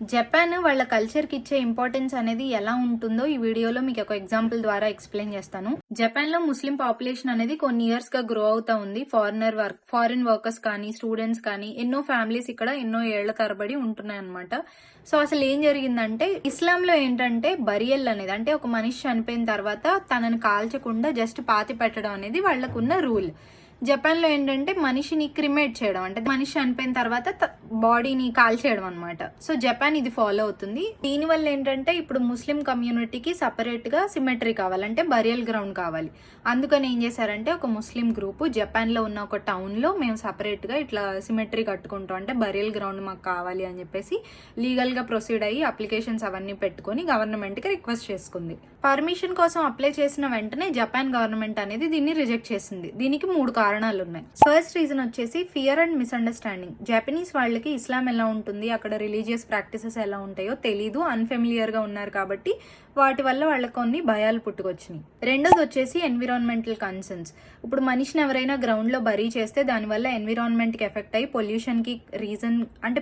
Japan వాళ్ళ కల్చర్కి ఇచ్చే importance అనేది ఎలా ఉంటుందో ఈ వీడియోలో మీకు ఒక ఎగ్జాంపుల్ ద్వారా ఎక్స్ప్లెయిన్ చేస్తాను. జపాన్ లో ముస్లిం పాపులేషన్ అనేది కొన్ని ఇయర్స్ గా గ్రో అవుతా ఉంది. ఫారిన్ వర్కర్స్ కానీ స్టూడెంట్స్ కానీ ఎన్నో ఫ్యామిలీస్ ఇక్కడ ఎన్నో ఏళ్ల తరబడి ఉంటున్నాయి అనమాట. సో అసలు ఏం జరిగిందంటే ఇస్లాంలో ఏంటంటే బరియల్ అనేది అంటే ఒక మనిషి చనిపోయిన తర్వాత తనని కాల్చకుండా జస్ట్ పాతి పెట్టడం అనేది వాళ్ళకున్న రూల్. జపాన్ లో ఏంటంటే మనిషిని క్రిమేట్ చేయడం అంటే మనిషి చనిపోయిన తర్వాత బాడీని కాల్చేయడం అనమాట. సో జపాన్ ఇది ఫాలో అవుతుంది. దీనివల్ల ఏంటంటే ఇప్పుడు ముస్లిం కమ్యూనిటీకి సపరేట్ గా సిమెట్రీ కావాలంటే బరియల్ గ్రౌండ్ కావాలి. అందుకని ఏం చేశారంటే ఒక ముస్లిం గ్రూప్ జపాన్ లో ఉన్న ఒక టౌన్ లో మేము సపరేట్ గా ఇట్లా సిమెట్రీ కట్టుకుంటాం అంటే బరియల్ గ్రౌండ్ మాకు కావాలి అని చెప్పేసి లీగల్ గా ప్రొసీడ్ అయ్యి అప్లికేషన్స్ అవన్నీ పెట్టుకుని గవర్నమెంట్ కి రిక్వెస్ట్ చేసుకుంది. పర్మిషన్ కోసం అప్లై చేసిన వెంటనే జపాన్ గవర్నమెంట్ అనేది దీన్ని రిజెక్ట్ చేసింది. దీనికి 3 కారణాలు ఉన్నాయి. ఫస్ట్ రీజన్ వచ్చేసి ఫియర్ అండ్ మిస్అండర్స్టాండింగ్. జపనీస్ వాళ్ళకి ఇస్లాం ఎలా ఉంటుంది, అక్కడ రిలీజియస్ ప్రాక్టీసెస్ ఎలా ఉంటాయో తెలీదు, అన్ఫెమిలియర్ గా ఉన్నారు కాబట్టి వాటి వల్ల వాళ్ళకి కొన్ని భయాలు పుట్టుకొచ్చినాయి. రెండోది వచ్చేసి ఎన్విరాన్మెంటల్ కన్సర్న్స్. ఇప్పుడు మనిషిని ఎవరైనా గ్రౌండ్ లో బరీ చేస్తే దానివల్ల ఎన్విరాన్మెంట్ కి ఎఫెక్ట్ అయ్యి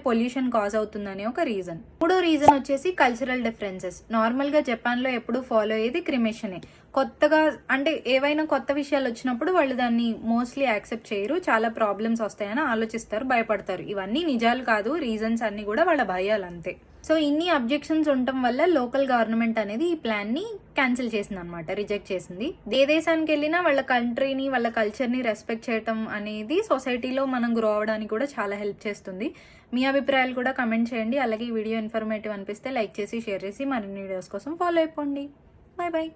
పొల్యూషన్ కాజ్ అవుతుందనే ఒక రీజన్. మూడో రీజన్ వచ్చేసి కల్చరల్ డిఫరెన్సెస్. నార్మల్ గా జపాన్ లో ఎప్పుడు ఫాలో అయ్యేది క్రిమేషనే. కొత్తగా అంటే ఏవైనా కొత్త విషయాలు వచ్చినప్పుడు వాళ్ళు దాన్ని మోస్ట్లీ యాక్సెప్ట్ చేయరు, చాలా ప్రాబ్లమ్స్ వస్తాయని ఆలోచిస్తారు, భయపడతారు. ఇవన్నీ నిజాలు కాదు, రీజన్స్ అన్ని కూడా వాళ్ళ భయాలు అంతే. సో ఇన్ని అబ్జెక్షన్స్ ఉండటం వల్ల లోకల్ గవర్నమెంట్ అనేది ఈ ప్లాన్ ని క్యాన్సిల్ చేసింది అనమాట, రిజెక్ట్ చేసింది. ఏ దేశానికి వెళ్ళినా వాళ్ళ కంట్రీని వాళ్ళ కల్చర్ ని రెస్పెక్ట్ చేయడం అనేది సొసైటీలో మనం గ్రో అవడానికి కూడా చాలా హెల్ప్ చేస్తుంది. మీ అభిప్రాయాలు కూడా కమెంట్ చేయండి. అలాగే ఈ వీడియో ఇన్ఫర్మేటివ్ అనిపిస్తే లైక్ చేసి షేర్ చేసి మరిన్ని వీడియోస్ కోసం ఫాలో అయిపోండి. Bye bye.